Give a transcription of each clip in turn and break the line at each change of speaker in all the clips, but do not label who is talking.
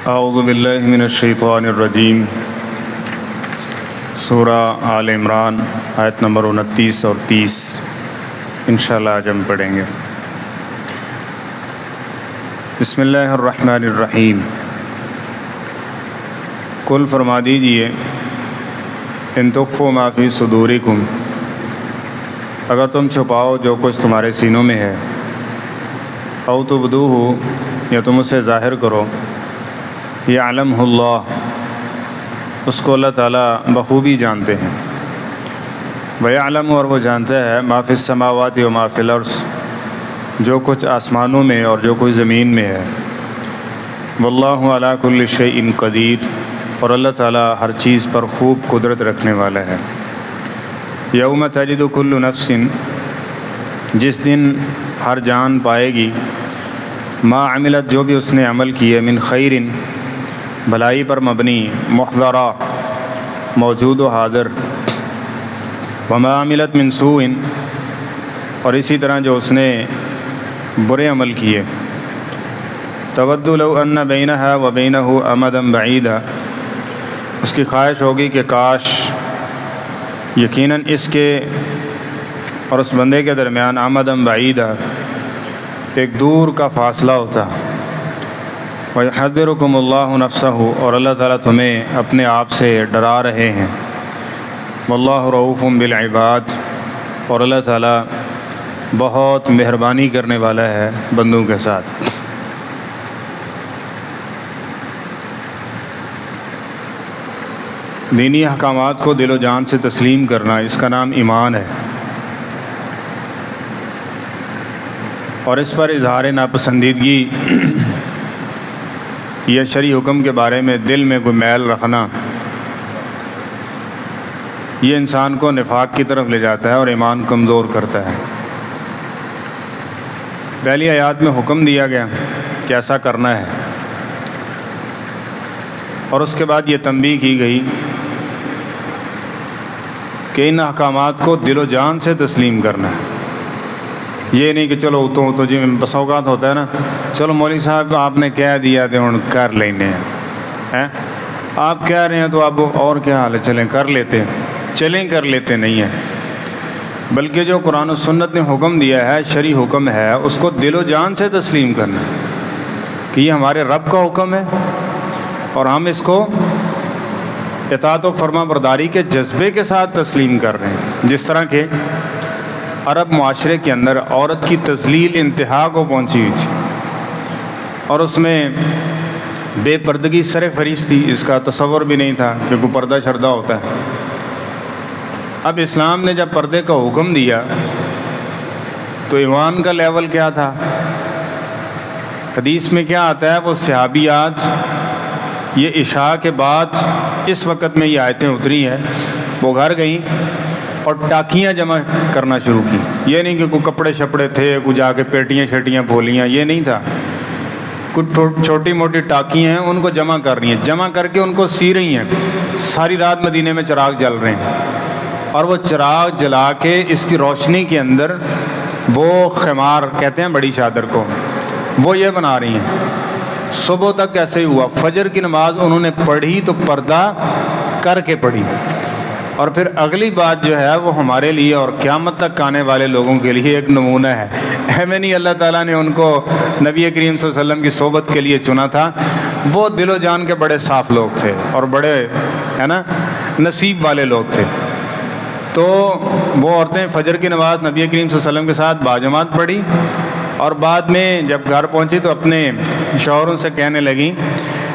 اعوذ باللہ من الشیطان الرجیم۔ سورہ آل عمران آیت نمبر 29 اور 30 انشاءاللہ آج ہم پڑھیں گے۔ بسم اللہ الرحمن الرحیم۔ قل فرما دیجئے ان تخفوا ما فی صدورکم، اگر تم چھپاؤ جو کچھ تمہارے سینوں میں ہے، او تبدوہ یا تم اسے ظاہر کرو، یعلمہ اللہ، اس کو اللہ تعالیٰ بخوبی جانتے ہیں، ویعلم، اور وہ جانتا ہے، ما فی السماوات و ما فی الارض، جو کچھ آسمانوں میں اور جو کچھ زمین میں ہے، واللہ علی کل شیء قدیر، اور اللہ تعالیٰ ہر چیز پر خوب قدرت رکھنے والا ہے۔ یوم تجد کل نفس، جس دن ہر جان پائے گی، ما عملت، جو بھی اس نے عمل کیے، من خیر، بھلائی پر مبنی، محضرہ، موجود و حاضر، وما عملت من سوء، اور اسی طرح جو اس نے برے عمل کیے، تود لو ان بینہا و بینہ امدا بعیدا، اس کی خواہش ہوگی کہ کاش یقیناً اس کے اور اس بندے کے درمیان امدا بعیدا، ایک دور کا فاصلہ ہوتا۔ وَيُحَذِّرُكُمُ اللَّهُ نَفْسَهُ، اور اللہ تعالیٰ تمہیں اپنے آپ سے ڈرا رہے ہیں۔ وَاللَّهُ رَءُوفٌ بِالْعِبَادِ، اور اللہ تعالیٰ بہت مہربانی کرنے والا ہے بندوں کے ساتھ۔ دینی احکامات کو دل و جان سے تسلیم کرنا، اس کا نام ایمان ہے، اور اس پر اظہار ناپسندیدگی یا شرعی حکم کے بارے میں دل میں کوئی میل رکھنا، یہ انسان کو نفاق کی طرف لے جاتا ہے اور ایمان کمزور کرتا ہے۔ پہلی آیات میں حکم دیا گیا کہ ایسا کرنا ہے، اور اس کے بعد یہ تنبیہ کی گئی کہ ان احکامات کو دل و جان سے تسلیم کرنا ہے۔ یہ نہیں کہ چلو تو جی بس اوقات ہوتا ہے نا، چلو مولوی صاحب آپ نے کہہ دیا تو ہن کر لینے ہیں، آپ کہہ رہے ہیں تو اب اور کیا حال ہے، چلیں کر لیتے ہیں، چلیں کر لیتے نہیں ہیں، بلکہ جو قرآن و سنت نے حکم دیا ہے، شرعی حکم ہے، اس کو دل و جان سے تسلیم کرنا کہ یہ ہمارے رب کا حکم ہے، اور ہم اس کو اطاعت و فرما برداری کے جذبے کے ساتھ تسلیم کر رہے ہیں۔ جس طرح کہ عرب معاشرے کے اندر عورت کی تذلیل انتہا کو پہنچی ہوئی تھی، اور اس میں بے پردگی سر فہرست تھی، اس کا تصور بھی نہیں تھا کہ کوئی پردہ شردہ ہوتا ہے۔ اب اسلام نے جب پردے کا حکم دیا تو ایمان کا لیول کیا تھا؟ حدیث میں کیا آتا ہے، وہ صحابیات، یہ عشاء کے بعد اس وقت میں یہ آیتیں اتری ہیں، وہ گھر گئیں اور ٹاکیاں جمع کرنا شروع کی۔ یہ نہیں کہ کوئی کپڑے شپڑے تھے، کوئی جا کے پیٹیاں شیٹیاں پھولیاں، یہ نہیں تھا، کچھ چھوٹی موٹی ٹاکیاں ہیں، ان کو جمع کر رہی ہیں، جمع کر کے ان کو سی رہی ہیں۔ ساری رات مدینے میں چراغ جل رہے ہیں، اور وہ چراغ جلا کے اس کی روشنی کے اندر وہ خمار کہتے ہیں بڑی چادر کو، وہ یہ بنا رہی ہیں۔ صبح تک ایسے ہی ہوا، فجر کی نماز انہوں نے پڑھی تو پردہ کر کے پڑھی، اور پھر اگلی بات جو ہے وہ ہمارے لیے اور قیامت تک آنے والے لوگوں کے لیے ایک نمونہ ہے۔ ایویں نہیں اللہ تعالیٰ نے ان کو نبی کریم صلی اللہ علیہ وسلم کی صحبت کے لیے چنا تھا، وہ دل و جان کے بڑے صاف لوگ تھے اور بڑے ہے نا نصیب والے لوگ تھے۔ تو وہ عورتیں فجر کی نماز نبی کریم صلی اللہ علیہ وسلم کے ساتھ باجماعت پڑھی، اور بعد میں جب گھر پہنچی تو اپنے شوہروں سے کہنے لگیں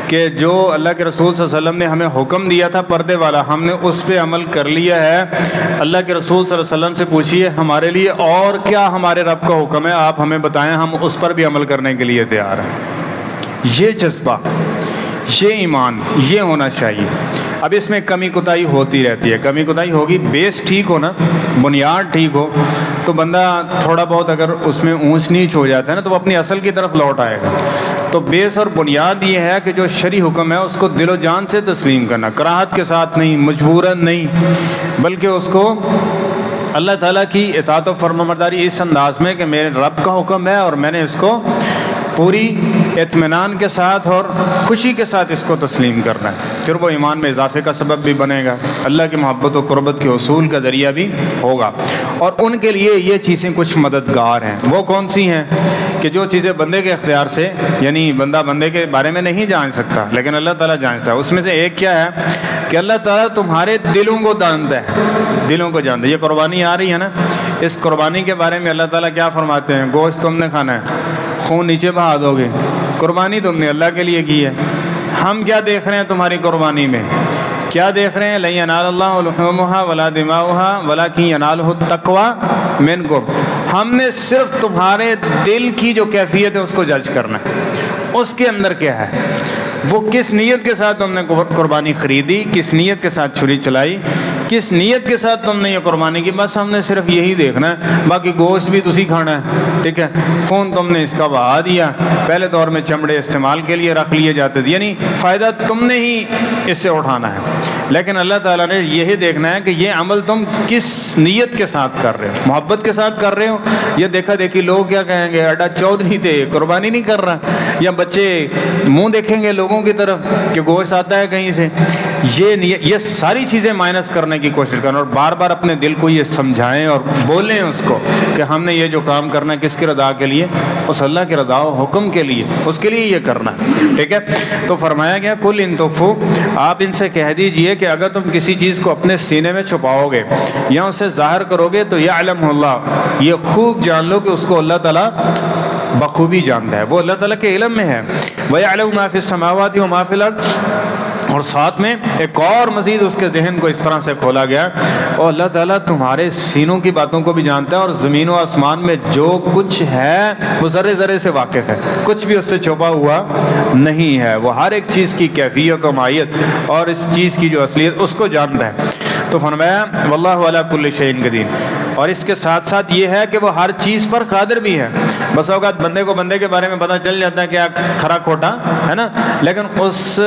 کہ جو اللہ کے رسول صلی اللہ علیہ وسلم نے ہمیں حکم دیا تھا پردے والا، ہم نے اس پہ عمل کر لیا ہے، اللہ کے رسول صلی اللہ علیہ وسلم سے پوچھیے ہمارے لیے اور کیا ہمارے رب کا حکم ہے، آپ ہمیں بتائیں، ہم اس پر بھی عمل کرنے کے لیے تیار ہیں۔ یہ جذبہ، یہ ایمان، یہ ہونا چاہیے۔ اب اس میں کمی کوتاہی ہوتی رہتی ہے، کمی کوتاہی ہوگی، بیس ٹھیک ہو نا، بنیاد ٹھیک ہو تو بندہ تھوڑا بہت اگر اس میں اونچ نیچ ہو جاتا ہے نا تو وہ اپنی اصل کی طرف لوٹ آئے گا۔ تو بیس اور بنیاد یہ ہے کہ جو شرعی حکم ہے اس کو دل و جان سے تسلیم کرنا، کراہت کے ساتھ نہیں، مجبوراً نہیں، بلکہ اس کو اللہ تعالیٰ کی اطاعت و فرمانبرداری اس انداز میں کہ میرے رب کا حکم ہے اور میں نے اس کو پوری اطمینان کے ساتھ اور خوشی کے ساتھ اس کو تسلیم کرنا ہے، پھر وہ ایمان میں اضافے کا سبب بھی بنے گا، اللہ کی محبت و قربت کے حصول کا ذریعہ بھی ہوگا۔ اور ان کے لیے یہ چیزیں کچھ مددگار ہیں۔ وہ کون سی ہیں؟ کہ جو چیزیں بندے کے اختیار سے، یعنی بندہ بندے کے بارے میں نہیں جان سکتا لیکن اللہ تعالیٰ جانتا ہے۔ اس میں سے ایک کیا ہے کہ اللہ تعالیٰ تمہارے دلوں کو جانتا ہے، دلوں کو جانتا ہے۔ یہ قربانی آ رہی ہے نا، اس قربانی کے بارے میں اللہ تعالیٰ کیا فرماتے ہیں؟ گوشت تم نے کھانا ہے، خون نیچے بہا دو گے، قربانی تم نے اللہ کے لیے کی ہے۔ ہم کیا دیکھ رہے ہیں تمہاری قربانی میں؟ کیا دیکھ رہے ہیں؟ لن ینال اللہ لحومها ولا دماؤها ولکن ینالہ التقوی منکم۔ ہم نے صرف تمہارے دل کی جو کیفیت ہے اس کو جج کرنا ہے، اس کے اندر کیا ہے، وہ کس نیت کے ساتھ تم نے قربانی خریدی، کس نیت کے ساتھ چھری چلائی، کس نیت کے ساتھ تم نے یہ قربانی کی، بس ہم نے صرف یہی دیکھنا ہے۔ باقی گوشت بھی تسی کھانا ہے، ٹھیک ہے، خون تم نے اس کا بہا دیا۔ پہلے دور میں چمڑے استعمال کے لیے رکھ لیے جاتے تھے، یعنی فائدہ تم نے ہی اس سے اٹھانا ہے، لیکن اللہ تعالیٰ نے یہی دیکھنا ہے کہ یہ عمل تم کس نیت کے ساتھ کر رہے ہو، محبت کے ساتھ کر رہے ہو، یہ دیکھا دیکھی لوگ کیا کہیں گے، اڈا چودھری تھے قربانی نہیں کر رہا، یا بچے منہ دیکھیں گے لوگوں کی طرف کہ گوشت آتا ہے کہیں سے۔ یہ ساری چیزیں مائنس کرنے کی کوشش کرنا، اور بار بار اپنے دل کو یہ سمجھائیں اور بولیں اس کو کہ ہم نے یہ جو کام کرنا ہے کس کی رضا کے لیے، اس اللہ کی رضا و حکم کے لیے، اس کے لیے یہ کرنا ہے، ٹھیک ہے۔ تو فرمایا گیا کل ان تخفوا، آپ ان سے کہہ دیجئے کہ اگر تم کسی چیز کو اپنے سینے میں چھپاؤ گے یا اسے ظاہر کرو گے تو یعلمہ اللہ، یہ خوب جان لو کہ اس کو اللہ تعالیٰ بخوبی جانتا ہے، وہ اللہ تعالیٰ کے علم میں ہے۔ وَيَعْلَمُ مَا فِي السَّمَاوَاتِ وَمَا فِي الْأَرْضِ، اور ساتھ میں ایک اور مزید اس کے ذہن کو اس طرح سے کھولا گیا، اور اللہ تعالیٰ تمہارے سینوں کی باتوں کو بھی جانتا ہے، اور زمین و آسمان میں جو کچھ ہے وہ ذرے ذرے سے واقف ہے، کچھ بھی اس سے چھپا ہوا نہیں ہے، وہ ہر ایک چیز کی کیفیت و ماہیت اور اس چیز کی جو اصلیت اس کو جانتا ہے۔ تو فرمایا واللہ علی کل شیء قدیر، اور اس کے ساتھ ساتھ یہ ہے کہ وہ ہر چیز پر قادر بھی ہے۔ بس اوقات بندے کو بندے کے بارے میں پتہ چل جاتا ہے کہ کھرا کھوٹا ہے نا، لیکن اس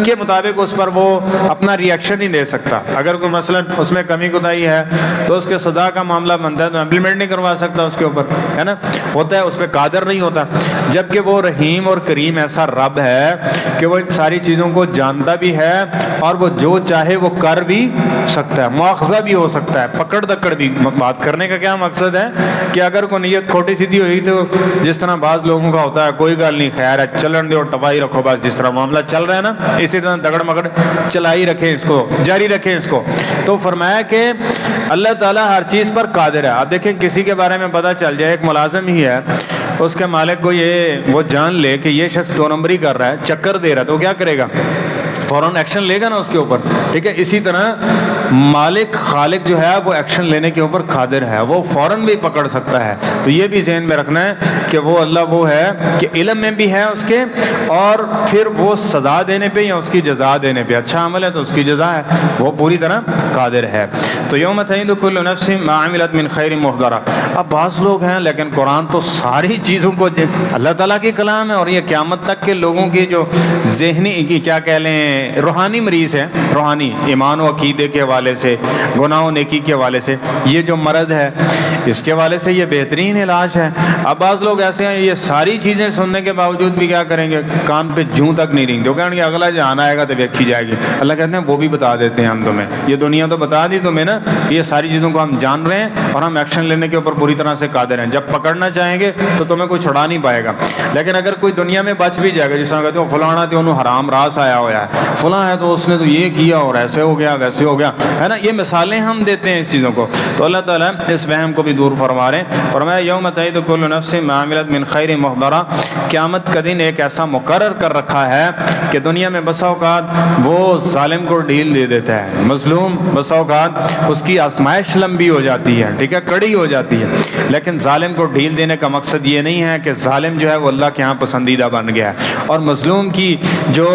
کے مطابق اس پر وہ اپنا ری ایکشن نہیں دے سکتا۔ اگر کوئی مثلا اس میں کمی کوتاہی ہے تو اس کے سزا کا معاملہ بنتا ہے تو امپلیمنٹ نہیں کروا سکتا اس کے اوپر، ہے نا، ہوتا ہے، اس پہ قادر نہیں ہوتا۔ جبکہ وہ رحیم اور کریم ایسا رب ہے کہ وہ ان ساری چیزوں کو جانتا بھی ہے، اور وہ جو چاہے وہ کر بھی سکتا ہے، مواخذہ بھی ہو سکتا ہے، پکڑ دکڑ بھی۔ بات کرنے کا کیا مقصد ہے کہ اگر کوئی نیت کھوٹی سیدھی ہوئی تو جس طرح بعض لوگوں کا ہوتا ہے، کوئی گل نہیں، خیر ہے، چلن دو، ٹپائی رکھو، بس جس طرح معاملہ چل رہا ہے نا اسی طرح دگڑ مگڑ چلائی رکھیں، اس کو جاری رکھیں اس کو۔ تو فرمایا کہ اللہ تعالیٰ ہر چیز پر قادر ہے۔ آپ دیکھیں کسی کے بارے میں پتہ چل جائے، ایک ملازم ہی ہے، اس کے مالک کو وہ جان لے کہ یہ شخص 2 نمبری کر رہا ہے، چکر دے رہا ہے، تو وہ کیا کرے گا؟ فوراً ایکشن لے گا نا اس کے اوپر، ٹھیک ہے۔ اسی طرح مالک خالق جو ہے وہ ایکشن لینے کے اوپر قادر ہے، وہ فوراً بھی پکڑ سکتا ہے۔ تو یہ بھی ذہن میں رکھنا ہے کہ وہ اللہ وہ ہے کہ علم میں بھی ہے اس کے، اور پھر وہ سزا دینے پہ یا اس کی جزا دینے پہ، اچھا عمل ہے تو اس کی جزا ہے، وہ پوری طرح قادر ہے۔ تو یوم تجد کل نفس ما عملت من خیر محضرہ۔ اب بعض لوگ ہیں لیکن قرآن تو ساری چیزوں کو، اللہ تعالیٰ کی کلام ہے، اور یہ قیامت تک کے لوگوں کی جو ذہنی کیا کہہ لیں روحانی مریض ہے، روحانی ایمان و عقیدے کے حوالے سے، گناہ و نیکی کے حوالے سے، یہ جو مرض ہے اس کے حوالے سے یہ بہترین علاج ہے۔ اب بعض لوگ ایسے ہیں یہ ساری چیزیں سننے کے باوجود بھی کیا کریں گے، کان پہ جوں تک نہیں رہیں گے، جو کہیں گے اگلا جہان آئے گا تو دیکھی جائے گی۔ اللہ کہتے ہیں وہ بھی بتا دیتے ہیں ہم تمہیں، یہ دنیا تو بتا دی تمہیں نا، یہ ساری چیزوں کو ہم جان رہے ہیں اور ہم ایکشن لینے کے اوپر پوری طرح سے قادر ہیں۔ جب پکڑنا چاہیں گے تو تمہیں کوئی چھڑا نہیں پائے گا، لیکن اگر کوئی دنیا میں بچ بھی جائے گا، جس طرح کہتے ہیں فلانا تو انہوں حرام راس آیا ہوا ہے، فلاں ہے تو اس نے تو یہ کیا اور ایسے ہو گیا ویسے ہو گیا، ہے نا، یہ مثالیں ہم دیتے ہیں اس چیزوں کو۔ تو اللہ تعالیٰ اس وہم کو بھی دور فرما رہے ہیں۔ فرمایا یوم تجد کل نفس ما عملت من خیر محضرہ، قیامت کا دن ایک ایسا مقرر کر رکھا ہے کہ دنیا میں بسا اوقات وہ ظالم کو ڈھیل دے دیتا ہے، مظلوم بسا اوقات اس کی آزمائش لمبی ہو جاتی ہے، ٹھیک ہے، کڑی ہو جاتی ہے، لیکن ظالم کو ڈھیل دینے کا مقصد یہ نہیں ہے کہ ظالم جو ہے وہ اللہ کے ہاں پسندیدہ بن گیا ہے، اور مظلوم کی جو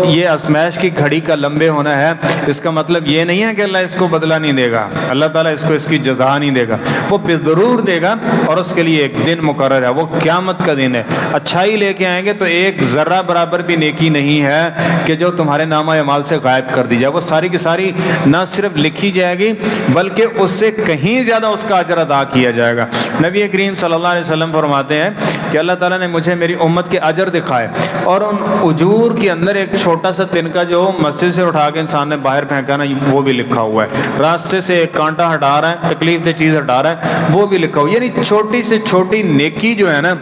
یہ دشمش کی گھڑی کا لمبے ہونا ہے، اس کا مطلب یہ نہیں ہے کہ اللہ اس کو بدلہ نہیں دے گا، اللہ تعالیٰ اس کو اس کی جزا نہیں دے گا، وہ ضرور دے گا، اور اس کے لیے ایک دن مقرر ہے، وہ قیامت کا دن ہے۔ اچھائی لے کے آئیں گے تو ایک ذرہ برابر بھی نیکی نہیں ہے کہ جو تمہارے نامہ اعمال سے غائب کر دی جائے، وہ ساری کی ساری نہ صرف لکھی جائے گی بلکہ اس سے کہیں زیادہ اس کا اجر ادا کیا جائے گا۔ نبی کریم صلی اللہ علیہ وسلم فرماتے ہیں کہ اللہ تعالیٰ نے مجھے میری امت کے اجر دکھائے، اور ان اجور کے اندر ایک چھوٹا سا تنکا جو مسجد سے اٹھا کے انسان نے باہر پھینکا نا، وہ بھی لکھا ہوا ہے، راستے سے ایک کانٹا ہٹا رہا ہے، تکلیف دہ چیز ہٹا رہا ہے، وہ بھی لکھا ہوا ہے، یعنی چھوٹی سے چھوٹی نیکی جو ہے نا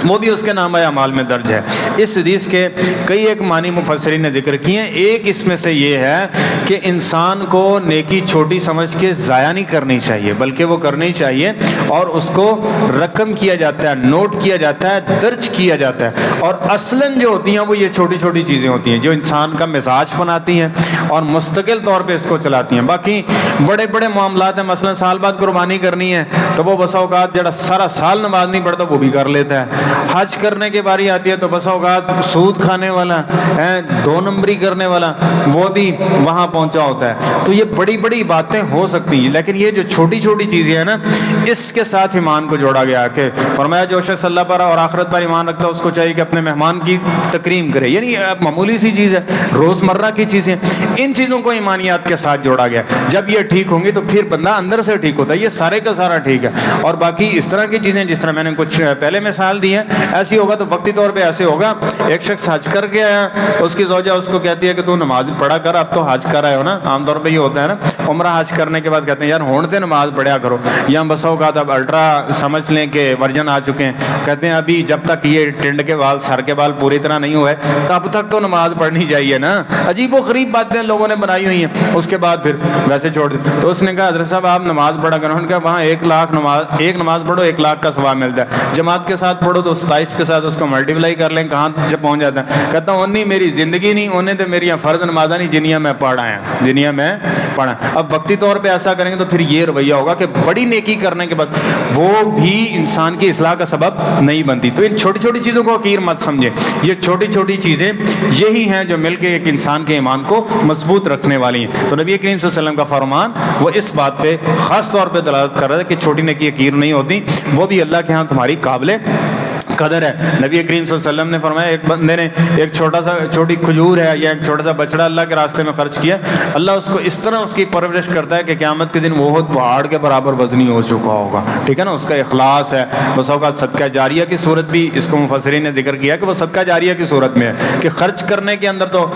وہ بھی اس کے نامہ اعمال میں درج ہے۔ اس حدیث کے کئی ایک معنی مفسرین نے ذکر کیے ہیں، ایک اس میں سے یہ ہے کہ انسان کو نیکی چھوٹی سمجھ کے ضائع نہیں کرنی چاہیے، بلکہ وہ کرنی چاہیے، اور اس کو رقم کیا جاتا ہے، نوٹ کیا جاتا ہے، درج کیا جاتا ہے، اور اصلاً جو ہوتی ہیں وہ یہ چھوٹی چھوٹی چیزیں ہوتی ہیں جو انسان کا مزاج بناتی ہیں اور مستقل طور پہ اس کو چلاتی ہیں۔ باقی بڑے بڑے معاملات ہیں، مثلا سال بعد قربانی کرنی ہے تو وہ بسا اوقات جڑا سارا سال نماز نہیں پڑھتا وہ بھی کر لیتا ہے، حج کرنے کی باری آتی ہے تو بسا اوقات سود کھانے والا ہے، 2 نمبری کرنے والا وہ بھی وہاں پہنچا ہوتا ہے۔ تو یہ بڑی بڑی باتیں ہو سکتی ہیں، لیکن یہ جو چھوٹی چھوٹی چیزیں ہیں نا، اس کے ساتھ ایمان کو جوڑا گیا کہ فرمایا جو شخص اللہ پر اور آخرت پر ایمان رکھتا ہے اس کو چاہیے کہ اپنے مہمان کی تکریم کرے، یعنی معمولی سی چیز ہے، روزمرہ کی چیزیں، ان چیزوں کو ایمانیات کے ساتھ جوڑا گیا۔ جب یہ ٹھیک ہوں گی تو پھر بندہ اندر سے ٹھیک ہوتا ہے، یہ سارے کا سارا ٹھیک ہے۔ اور باقی اس طرح کی چیزیں جس طرح میں نے کچھ پہلے مثال دی ہے، ایسی ہوگا تو وقتی طور پہ ایسے ہوگا، ایک شخص حج کر کے آیا، اس کی زوجہ اس کو کہتی ہے کہ تو نماز پڑھا کر، اب تو حج کر آئے ہو نا، عام طور پہ یہ ہوتا ہے نا، عمرہ حج کرنے کے بعد کہتے ہیں یار ہونتے نماز پڑھیا کرو، یا بس ہوگا اب الٹرا سمجھ لیں کہ ورجن آ چکے ہیں، کہتے ہیں ابھی جب تک یہ ٹنڈ کے بال سر کے بال پوری طرح نہیں ہوئے تب تک تو نماز پڑھنی چاہیے نا۔ عجیب و غریب باتیں لوگوں نے بنائی ہوئی ہیں، اس کے بعد پھر ویسے چھوڑ دی۔ تو اس نے کہا حضرت صاحب آپ نماز پڑھا کرو، ان کا وہاں 1 لاکھ نماز، ایک نماز پڑھو 1 لاکھ کا ثواب ملتا ہے، جماعت کے ساتھ پڑھو تو 27 کے ساتھ اس کو ملٹیپلائی کر لیں، کہاں جب پہنچ جاتا ہے۔ کہتا ہوں انہیں میری زندگی نہیں، انہیں تو میری فرض نمازاں نہیں جنیاں میں پڑھا ہے، جنیاں میں پڑھا۔ اب وقتی طور پہ ایسا کریں گے تو پھر یہ رویہ ہوگا کہ بڑی نیکی کرنے کے بعد وہ بھی انسان کی اصلاح کا سبب نہیں بنتی۔ تو ان چھوٹی چھوٹی چیزوں کو حقیر مت سمجھیں، یہ چھوٹی چھوٹی چیزیں یہی ہیں جو مل کے ایک انسان کے ایمان کو مضبوط رکھنے والی ہیں۔ تو نبی کریم صلی اللہ علیہ وسلم کا فرمان وہ اس بات پہ خاص طور پہ دلالت کر رہا ہے کہ چھوٹی نیکی حقیر نہیں ہوتی، وہ بھی اللہ کے ہاں تمہاری قابل قدر ہے۔ نبی کریم صلی اللہ علیہ وسلم نے فرمایا ایک بندے نے ایک چھوٹی کھجور ہے یا ایک چھوٹا سا بچڑا اللہ کے راستے میں خرچ کیا، اللہ اس کو اس طرح اس کی پرورش کرتا ہے کہ قیامت کے دن وہ پہاڑ کے برابر وزنی ہو چکا ہوگا، ٹھیک ہے نا۔ اس کا اخلاص ہے، بس اوقات صدقہ جاریہ کی صورت بھی اس کو مفسرین نے ذکر کیا کہ وہ صدقہ جاریہ کی صورت میں ہے کہ خرچ کرنے کے اندر تو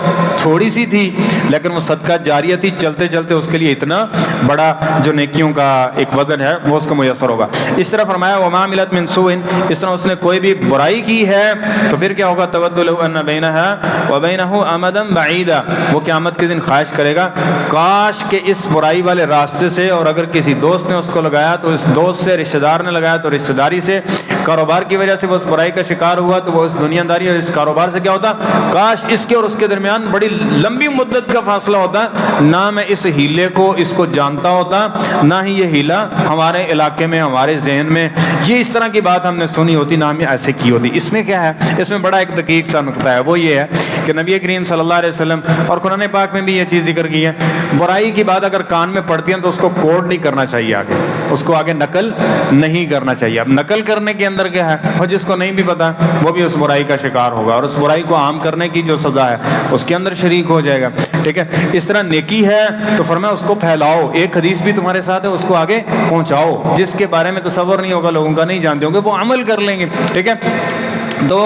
تھوڑی سی تھی لیکن وہ صدقہ جاریہ تھی، چلتے چلتے اس کے لیے اتنا بڑا جو نیکیوں کا ایک وزن ہے وہ اس کو میسر ہوگا۔ اس طرح فرمایا وما عملت من سوء، اس طرح اس نے کوئی بھی برائی کی ہے تو پھر کیا ہوگا، تود لو ان بینها وبینه امدا بعیدا، وہ قیامت کے دن خواہش کرے گا کاش کہ اس برائی والے راستے سے، اور اگر کسی دوست نے اس کو لگایا تو اس دوست سے، رشتہ دار نے لگایا تو رشتہ داری سے، کاروبار کی وجہ سے وہ اس برائی کا شکار ہوا تو وہ اس دنیا داری اور اس کاروبار سے کیا ہوتا، کاش اس کے اور اس کے درمیان بڑی لمبی مدت کا فاصلہ ہوتا، نہ میں اس ہیلے کو اس کو جانتا ہوتا، نہ ہی یہ ہیلا ہمارے علاقے میں ہمارے ذہن میں یہ اس طرح کی بات ہم نے سنی ہوتی، نہ ہمیں ایسے کی ہوتی۔ اس میں کیا ہے، اس میں بڑا ایک دقیق سا نقطہ ہے، وہ یہ ہے کہ نبی کریم صلی اللہ علیہ وسلم اور قرآن پاک میں بھی یہ چیز ذکر کی ہے، برائی کی بات اگر کان میں پڑتی ہے تو اس کو کوڈ نہیں کرنا چاہیے، آگے اس کو آگے نقل نہیں کرنا چاہیے۔ اب نقل کرنے کے اندر کیا ہے، اور جس کو نہیں بھی پتا وہ بھی اس برائی کا شکار ہوگا اور اس برائی کو عام کرنے کی جو سزا ہے اس کے اندر شریک ہو جائے گا، ٹھیک ہے۔ اس طرح نیکی ہے تو فرمایا اس کو پھیلاؤ، ایک حدیث بھی تمہارے ساتھ ہے اس کو آگے پہنچاؤ، جس کے بارے میں تصور نہیں ہوگا، لوگوں کا نہیں جانتے ہوں گے، وہ عمل کر لیں گے، ٹھیک ہے۔ تو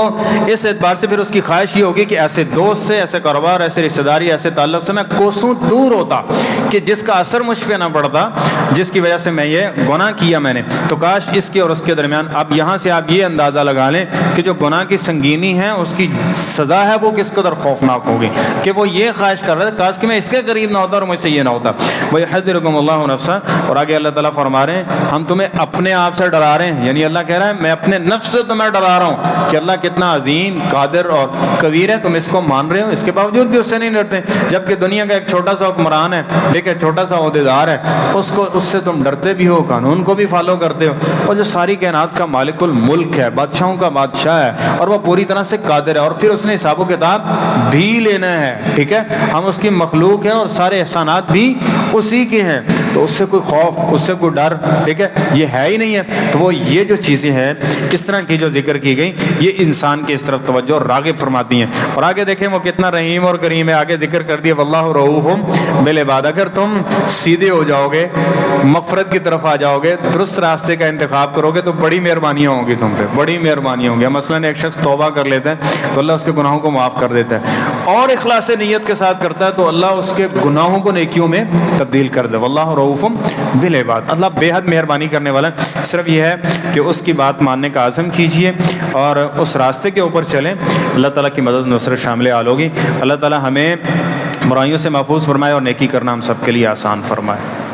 اس اعتبار سے پھر اس کی خواہش یہ ہوگی کہ ایسے دوست سے، ایسے کاروبار، ایسے رشتہ داری، ایسے تعلق سے میں کوسوں دور ہوتا کہ جس کا اثر مجھ پہ نہ پڑتا، جس کی وجہ سے میں یہ گناہ کیا میں نے، تو کاش اس کے اور اس کے درمیان اب یہاں سے آپ یہ اندازہ لگا لیں کہ جو گناہ کی سنگینی ہے اس کی سزا ہے وہ کس قدر خوفناک ہوگی، کہ وہ یہ خواہش کر رہا ہے کاش کہ میں اس کے قریب نہ ہوتا اور مجھ سے یہ نہ ہوتا۔ وَيَحْذِرُكُمُ اللَّهُ نَفْسَهُ، اور آگے اللہ تعالیٰ فرما رہے ہیں ہم تمہیں اپنے آپ سے ڈرا رہے ہیں، یعنی اللہ کہہ رہا ہے میں اپنے نفس سے تمہیں ڈرا رہا ہوں کہ اللہ کتنا عظیم قادر اور قویر ہے، تم اس کو مان رہے ہو، اس کے باوجود بھی اس سے نہیں ڈرتے، جبکہ دنیا کا ایک چھوٹا سا حکمران ہے، ٹھیک ہے، چھوٹا سا عہدیدار ہے، اس سے تم ڈرتے بھی ہو، قانون کو بھی فالو کرتے ہو، اور جو ساری کائنات کا مالک الملک ہے، بادشاہوں کا بادشاہ ہے، اور وہ پوری طرح سے قادر ہے، اور پھر اس نے حساب و کتاب بھی لینا ہے، ٹھیک ہے، ہم اس کی مخلوق ہیں اور سارے احسانات بھی اسی کے ہیں، تو اس سے کوئی خوف، اس سے کوئی ڈر، ٹھیک ہے، یہ ہے ہی نہیں ہے۔ تو وہ یہ جو چیزیں ہیں اس طرح کی جو ذکر کی گئی، یہ انسان کے اس طرف توجہ اور راغب فرماتی ہیں۔ اور آگے دیکھیں وہ کتنا رحیم اور کریم ہے، آگے ذکر کر دیا واللہ رؤوف بالعباد، اگر تم سیدھے ہو جاؤ گے، مغفرت کی طرف آ جاؤ گے، درست راستے کا انتخاب کرو گے، تو بڑی مہربانیاں ہوں گی تم پہ، بڑی مہربانیاں ہوں گی۔ مثلاً ایک شخص توبہ کر لیتا ہے تو اللہ اس کے گناہوں کو معاف کر دیتا ہے، اور اخلاص نیت کے ساتھ کرتا ہے تو اللہ اس کے گناہوں کو نیکیوں میں تبدیل کر دے۔ واللہ رؤوف بالعباد، اللہ بے حد مہربانی کرنے والا ہے۔ صرف یہ ہے کہ اس کی بات ماننے کا عزم کیجئے اور اس راستے کے اوپر چلیں، اللہ تعالیٰ کی مدد نصرت شامل حال ہوگی۔ اللہ تعالیٰ ہمیں برائیوں سے محفوظ فرمائے اور نیکی کرنا ہم سب کے لیے آسان فرمائے۔